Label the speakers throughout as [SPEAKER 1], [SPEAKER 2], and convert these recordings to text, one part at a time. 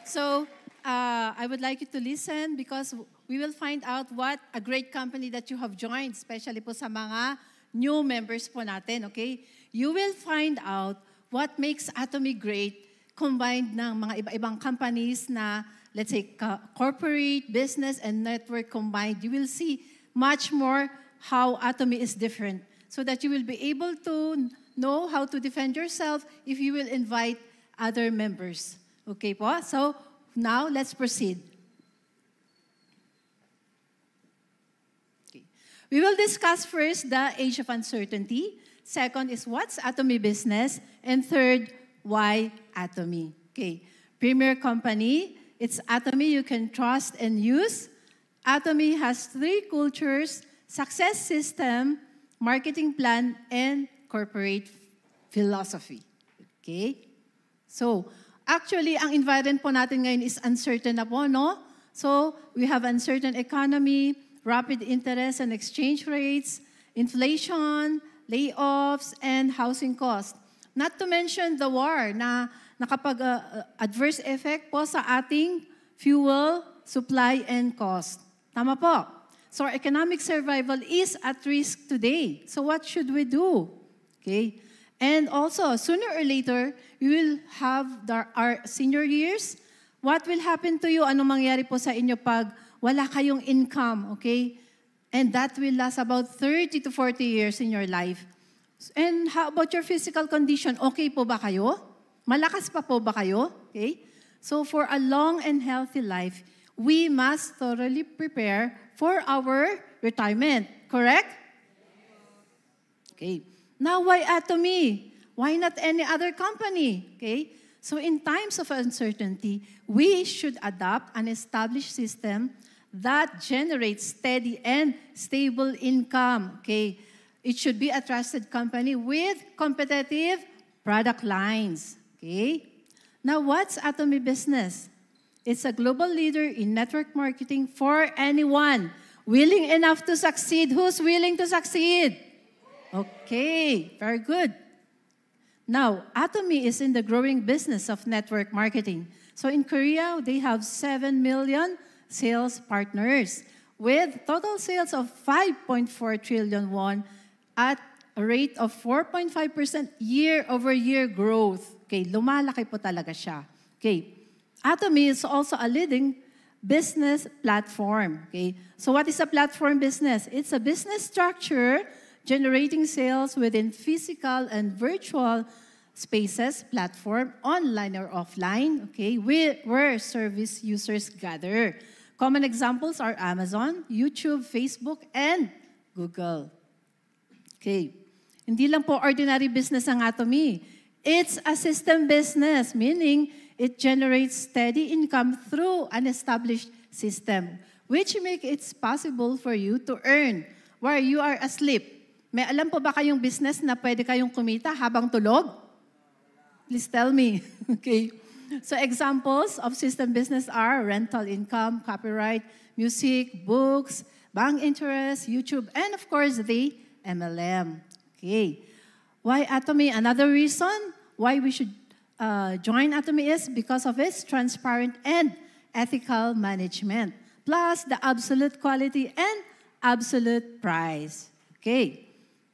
[SPEAKER 1] So I would like you to listen because we will find out what a great company that you have joined, especially po sa mga new members po natin, okay? You will find out what makes Atomy great combined ng mga iba-ibang companies na, let's say, corporate, business, and network combined. You will see much more how Atomy is different so that you will be able to know how to defend yourself if you will invite other members. Okay po? So, now, let's proceed. Okay. We will discuss first the age of uncertainty. Second is what's Atomy business. And third, why Atomy. Okay. Premier company, it's Atomy you can trust and use. Atomy has 3 cultures, success system, marketing plan, and corporate philosophy. Okay? So, actually, ang environment po natin ngayon is uncertain na po, no? So, we have uncertain economy, rapid interest and exchange rates, inflation, layoffs, and housing costs. Not to mention the war na nakapag-adverse effect po sa ating fuel, supply, and cost. Tama po. So, our economic survival is at risk today. So, what should we do? Okay. And also, sooner or later, we will have our senior years. What will happen to you? Anong mangyari po sa inyo pag wala kayong income, okay? And that will last about 30 to 40 years in your life. And how about your physical condition? Okay po ba kayo? Malakas pa po ba kayo? Okay? So for a long and healthy life, we must thoroughly prepare for our retirement. Correct? Okay. Now, why Atomy? Why not any other company? Okay? So in times of uncertainty, we should adopt an established system that generates steady and stable income. Okay? It should be a trusted company with competitive product lines. Okay? Now, what's Atomy business? It's a global leader in network marketing for anyone willing enough to succeed. Who's willing to succeed? Okay, very good. Now, Atomy is in the growing business of network marketing. So in Korea, they have 7 million sales partners with total sales of 5.4 trillion won at a rate of 4.5% year-over-year growth. Okay, lumalaki po talaga siya. Okay, Atomy is also a leading business platform. Okay, so what is a platform business? It's a business structure generating sales within physical and virtual spaces, platform, online or offline, okay, where service users gather. Common examples are Amazon, YouTube, Facebook, and Google. Okay. Hindi lang po ordinary business ang Atomy. It's a system business, meaning it generates steady income through an established system, which makes it possible for you to earn while you are asleep. May alam po ba kayong business na pwede kayong kumita habang tulog? Please tell me. Okay. So examples of system business are rental income, copyright, music, books, bank interest, YouTube, and of course the MLM. Okay. Why Atomy? Another reason why we should join Atomy is because of its transparent and ethical management, plus the absolute quality and absolute price. Okay.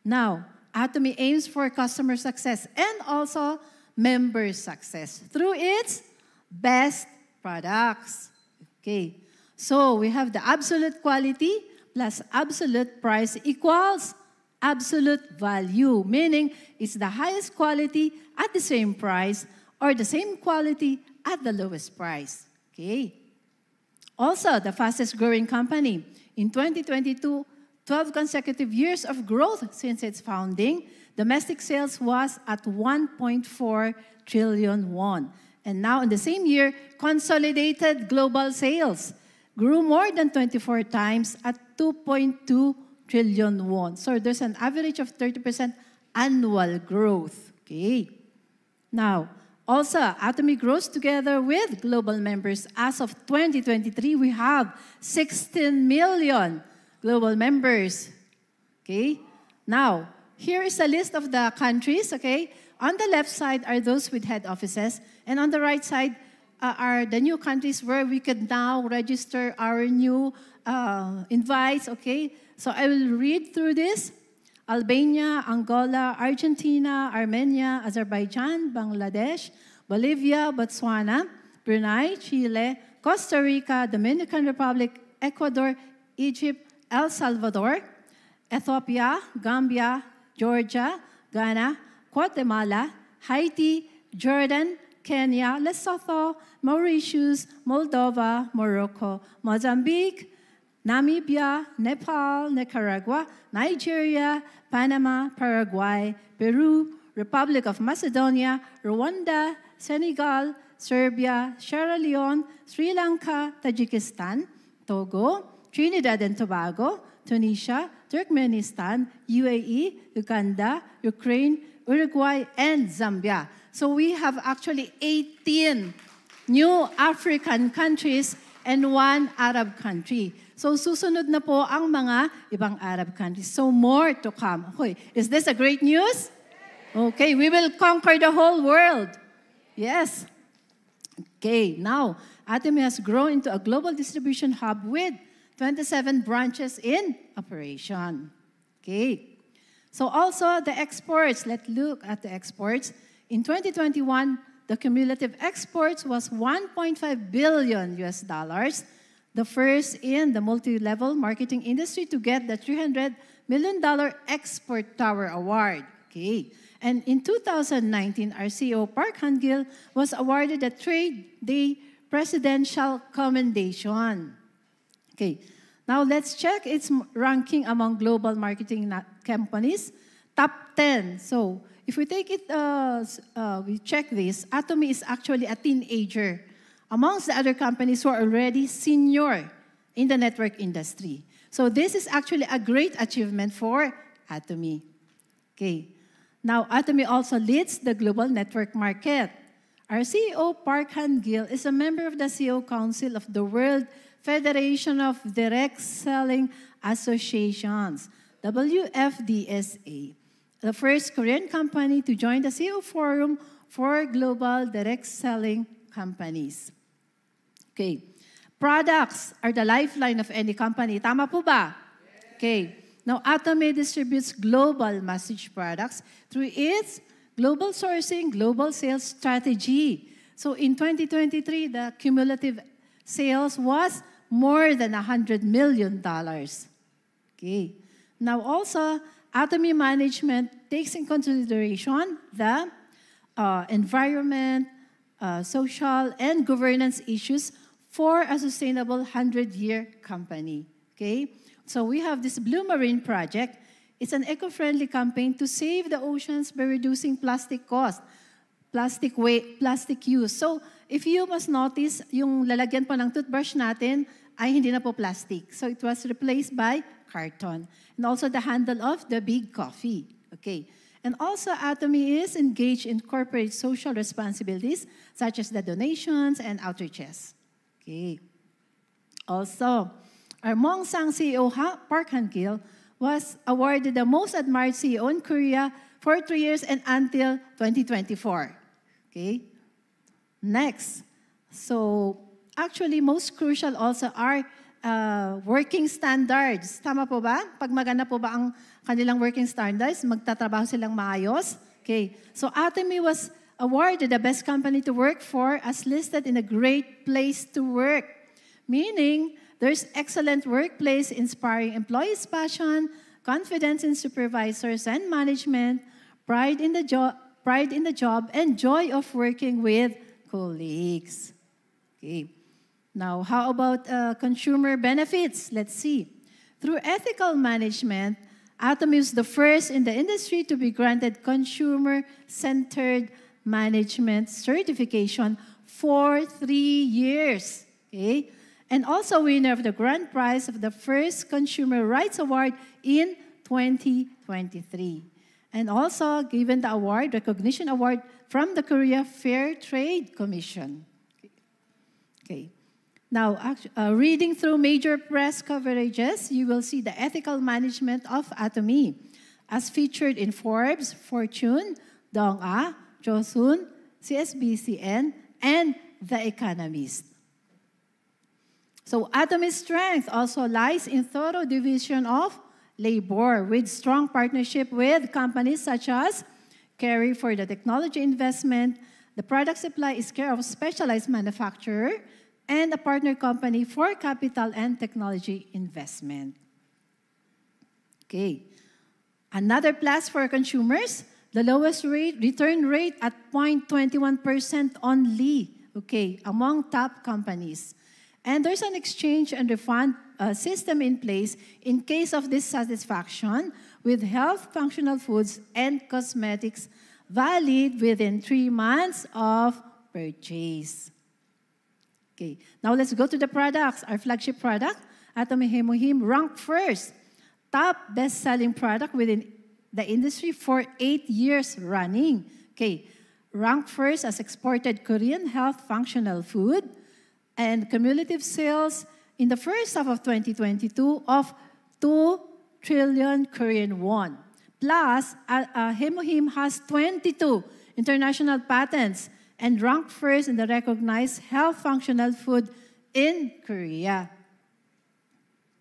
[SPEAKER 1] Now, Atomy aims for customer success and also member success through its best products. Okay. So, we have the absolute quality plus absolute price equals absolute value, meaning it's the highest quality at the same price or the same quality at the lowest price. Okay. Also, the fastest growing company. In 2022, 12 consecutive years of growth since its founding, domestic sales was at 1.4 trillion won. And now in the same year, consolidated global sales grew more than 24 times at 2.2 trillion won. So there's an average of 30% annual growth. Okay. Now, also, Atomy grows together with global members. As of 2023, we have 16 million global members. Okay? Now, here is a list of the countries, okay? On the left side are those with head offices, and on the right side are the new countries where we could now register our new invites, okay? So I will read through this. Albania, Angola, Argentina, Armenia, Azerbaijan, Bangladesh, Bolivia, Botswana, Brunei, Chile, Costa Rica, Dominican Republic, Ecuador, Egypt, El Salvador, Ethiopia, Gambia, Georgia, Ghana, Guatemala, Haiti, Jordan, Kenya, Lesotho, Mauritius, Moldova, Morocco, Mozambique, Namibia, Nepal, Nicaragua, Nigeria, Panama, Paraguay, Peru, Republic of Macedonia, Rwanda, Senegal, Serbia, Sierra Leone, Sri Lanka, Tajikistan, Togo, Trinidad and Tobago, Tunisia, Turkmenistan, UAE, Uganda, Ukraine, Uruguay, and Zambia. So we have actually 18 new African countries and 1 Arab country. So susunod na po ang mga ibang Arab countries. So more to come. Okay, is this a great news? Okay, we will conquer the whole world. Yes. Okay, now, Atomy has grown into a global distribution hub with 27 branches in operation. Okay. So also the exports, let's look at the exports. In 2021, the cumulative exports was $1.5 billion US dollars, the first in the multi-level marketing industry to get the $300 million Export Tower Award. Okay. And in 2019, our CEO, Park Han-gil, was awarded the Trade Day Presidential Commendation. Okay. Now let's check its ranking among global marketing companies. Top 10. So if we take it, we check this, Atomy is actually a teenager amongst the other companies who are already senior in the network industry. So this is actually a great achievement for Atomy. Okay. Now, Atomy also leads the global network market. Our CEO, Park Han-gil, is a member of the CEO Council of the World Federation of Direct Selling Associations, WFDSA, the first Korean company to join the CEO Forum for Global Direct Selling Companies. Okay. Products are the lifeline of any company. Tama po ba? Okay. Now, Atomy distributes global message products through its global sourcing, global sales strategy. So in 2023, the cumulative sales was more than $100 million. Okay. Now also, Atomy management takes in consideration the environment, social, and governance issues for a sustainable 100-year company. Okay. So we have this Blue Marine project. It's an eco-friendly campaign to save the oceans by reducing plastic cost, plastic weight, plastic use. So if you must notice, yung lalagyan po ng toothbrush natin ay hindi na po plastic. So it was replaced by carton. And also the handle of the big coffee. Okay. And also Atomy is engaged in corporate social responsibilities such as the donations and outreaches. Okay. Also, our Mongsang CEO, Park Han-gil, was awarded the Most Admired CEO in Korea for 3 years and until 2024. Okay? Next. So, actually, most crucial also are working standards. Tama po ba? Pag maganda po ba ang kanilang working standards, magtatrabaho silang maayos? Okay. So, Atomy was awarded the best company to work for as listed in a Great Place to Work. Meaning, there's excellent workplace inspiring employees' passion, confidence in supervisors and management, pride in the job, and joy of working with colleagues. Okay. Now, how about consumer benefits? Let's see. Through ethical management, Atomy is the first in the industry to be granted consumer-centered management certification for 3 years. Okay. And also winner of the grand prize of the first Consumer Rights Award in 2023. And also given the award, recognition award from the Korea Fair Trade Commission. Okay. Now, reading through major press coverages, you will see the ethical management of Atomy as featured in Forbes, Fortune, Dong-A, Joseon, CSBCN, and The Economist. So Atomy's strength also lies in thorough division of labor with strong partnership with companies such as Kerry for the technology investment. The product supply is care of a specialized manufacturer and a partner company for capital and technology investment. Okay. Another plus for consumers, the lowest return rate at 0.21% only, okay, among top companies. And there's an exchange and refund system in place in case of dissatisfaction with health, functional foods, and cosmetics valid within 3 months of purchase. Okay, now let's go to the products. Our flagship product, Atomy Hemohim, ranked first. Top best-selling product within the industry for 8 years running. Okay, ranked first as exported Korean health functional food, and cumulative sales in the first half of 2022 of 2 trillion Korean won. Plus, Hemohim has 22 international patents and ranked first in the recognized health functional food in Korea.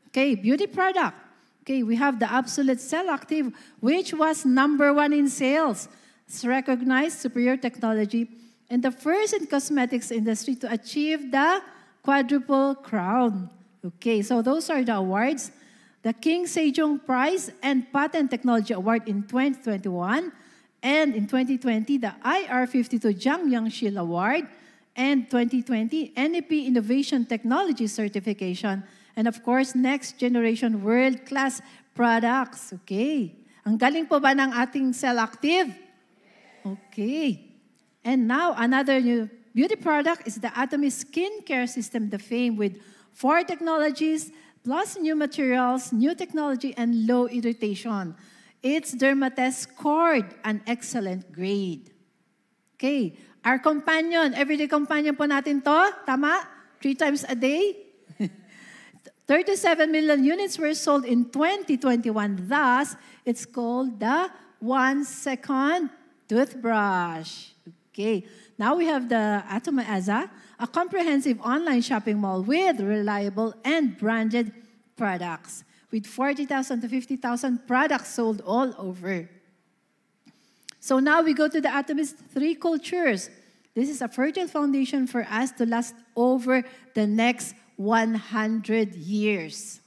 [SPEAKER 1] Okay, beauty product. Okay, we have the Absolute Cell Active, which was #1 in sales. It's recognized superior technology and the first in cosmetics industry to achieve the quadruple crown. Okay, so those are the awards. The King Sejong Prize and Patent Technology Award in 2021. And in 2020, the IR52 Jiang Yangshil Award. And 2020, NEP Innovation Technology Certification. And of course, Next Generation World-Class Products. Okay. Ang galing po ba ng ating Cell Active? Okay. And now, another new beauty product is the Atomy Skincare System, the Fame, with 4 technologies, plus new materials, new technology, and low irritation. It's Dermatest scored an excellent grade. Okay. Our companion, everyday companion po natin to, tama? 3 times a day. 37 million units were sold in 2021. Thus, it's called the 1-second toothbrush. Okay. Now we have the Atomy Aza, a comprehensive online shopping mall with reliable and branded products, with 40,000 to 50,000 products sold all over. So now we go to the Atomy's 3 cultures. This is a fertile foundation for us to last over the next 100 years.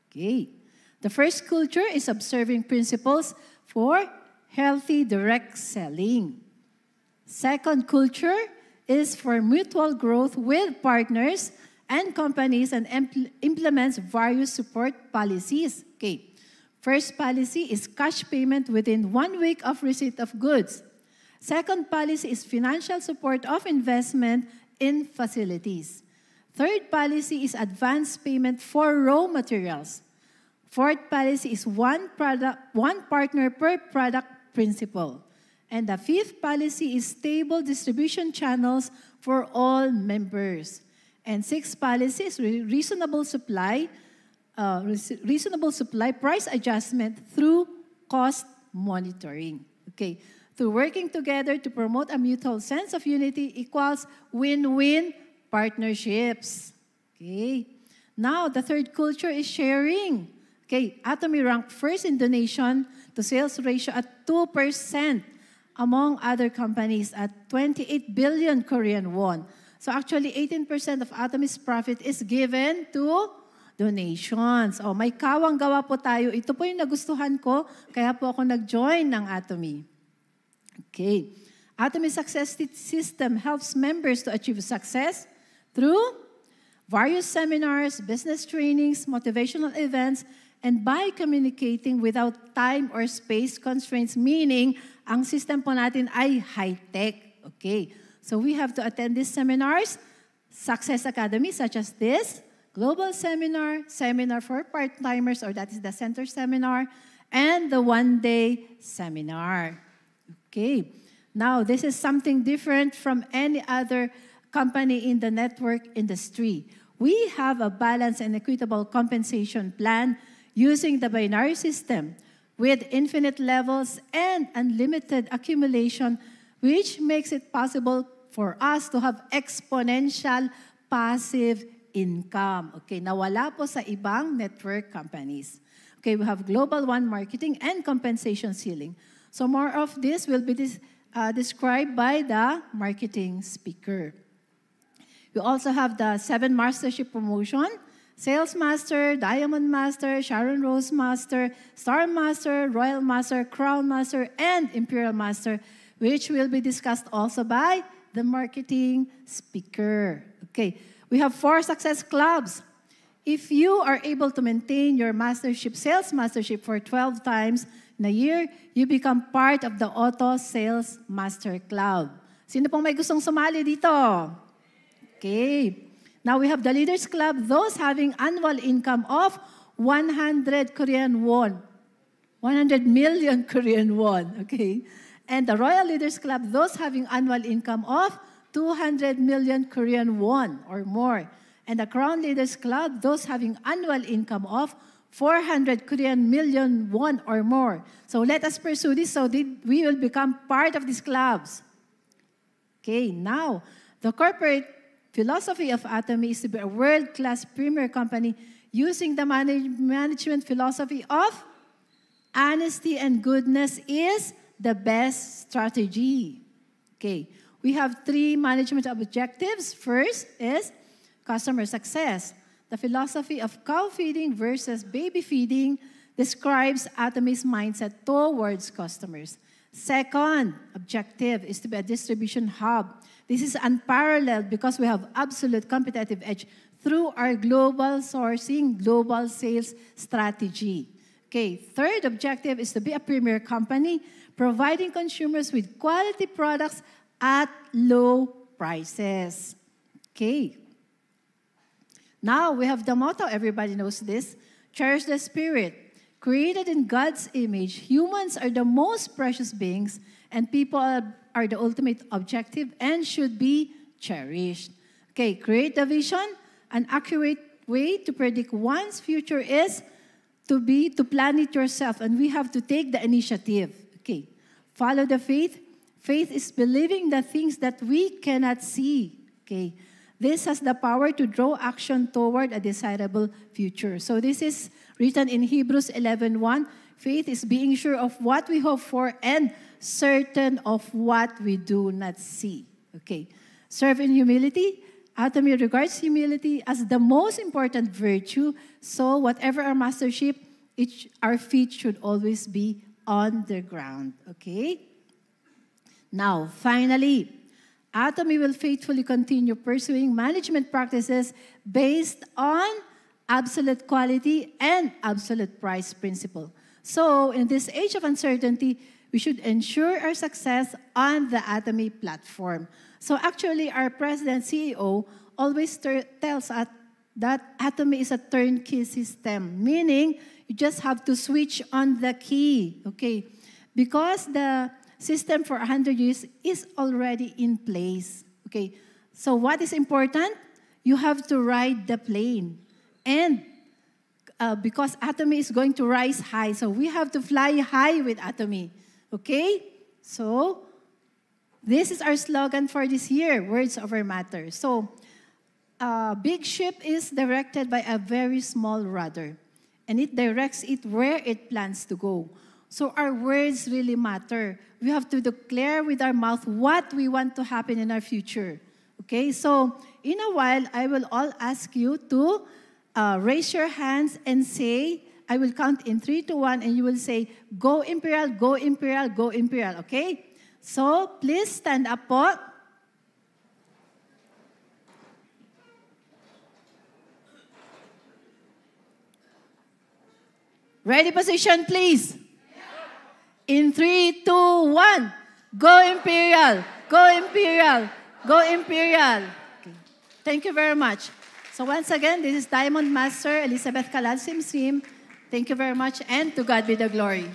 [SPEAKER 1] Okay. The first culture is observing principles for healthy direct selling. Second culture is for mutual growth with partners and companies and implements various support policies. Okay. First policy is cash payment within 1 week of receipt of goods. Second policy is financial support of investment in facilities. Third policy is advance payment for raw materials. Fourth policy is one partner per product principle. And the fifth policy is stable distribution channels for all members. And sixth policy is reasonable supply price adjustment through cost monitoring. Okay, through working together to promote a mutual sense of unity equals win-win partnerships. Okay, now the third culture is sharing. Okay, Atomy ranked first in donation to sales ratio at 2% among other companies at 28 billion Korean won. So actually, 18% of Atomy's profit is given to donations. Oh, may kawang gawa po tayo. Ito po yung nagustuhan ko, kaya po ako nag-join ng Atomy. Okay. Atomy Success System helps members to achieve success through various seminars, business trainings, motivational events, and by communicating without time or space constraints, meaning ang system po natin ay high-tech. Okay. So we have to attend these seminars, Success Academy, such as this, Global Seminar, Seminar for Part-Timers, or that is the Center Seminar, and the one-day seminar. Okay. Now, this is something different from any other company in the network industry. We have a balanced and equitable compensation plan using the binary system with infinite levels and unlimited accumulation, which makes it possible for us to have exponential passive income. Okay, nawala po sa ibang network companies. Okay, we have Global One Marketing and Compensation Ceiling. So more of this will be described by the marketing speaker. We also have the 7 Mastership Promotion, Sales Master, Diamond Master, Sharon Rose Master, Star Master, Royal Master, Crown Master, and Imperial Master, which will be discussed also by the marketing speaker. Okay, we have 4 success clubs. If you are able to maintain your mastership, sales mastership for 12 times in a year, you become part of the Auto Sales Master Club. Sino pong may gustong sumali dito? Okay. Now we have the Leaders Club, those having annual income of 100 Korean won. 100 million Korean won, okay? And the Royal Leaders Club, those having annual income of 200 million Korean won or more. And the Crown Leaders Club, those having annual income of 400 Korean million won or more. So let us pursue this so that we will become part of these clubs. Okay, now, the corporate philosophy of Atomy is to be a world-class premier company using the management philosophy of honesty and goodness is the best strategy. Okay, we have 3 management objectives. First is customer success. The philosophy of cow feeding versus baby feeding describes Atomy's mindset towards customers. Second objective is to be a distribution hub. This is unparalleled because we have absolute competitive edge through our global sourcing, global sales strategy. Okay, third objective is to be a premier company, providing consumers with quality products at low prices. Okay. Now, we have the motto, everybody knows this, cherish the spirit. Created in God's image, humans are the most precious beings, and people are the ultimate objective and should be cherished. Okay, create the vision. An accurate way to predict one's future is to plan it yourself, and we have to take the initiative. Okay, follow the faith. Faith is believing the things that we cannot see. Okay, this has the power to draw action toward a desirable future. So this is written in Hebrews 11:1. Faith is being sure of what we hope for and certain of what we do not see. Okay. Serve in humility. Atomy regards humility as the most important virtue. So whatever our mastership, our feet should always be on the ground. Okay. Now, finally, Atomy will faithfully continue pursuing management practices based on absolute quality and absolute price principle. So, in this age of uncertainty, we should ensure our success on the Atomy platform. So, actually, our president, CEO, always tells us that Atomy is a turnkey system, meaning you just have to switch on the key, okay? Because the system for 100 years is already in place, okay? So, what is important? You have to ride the plane. And because Atomy is going to rise high, so we have to fly high with Atomy. Okay? So, this is our slogan for this year, Words Over Matter. So, big ship is directed by a very small rudder, and it directs it where it plans to go. So, our words really matter. We have to declare with our mouth what we want to happen in our future. Okay? So, in a while, I will all ask you to raise your hands and say, I will count in 3, 2, 1, and you will say, go Imperial, go Imperial, go Imperial, okay? So, please stand up po. Ready position, please. In 3, 2, 1, go Imperial, go Imperial, go Imperial. Okay. Thank you very much. So once again, this is Diamond Master Elizabeth Calal Simsim. Thank you very much, and to God be the glory.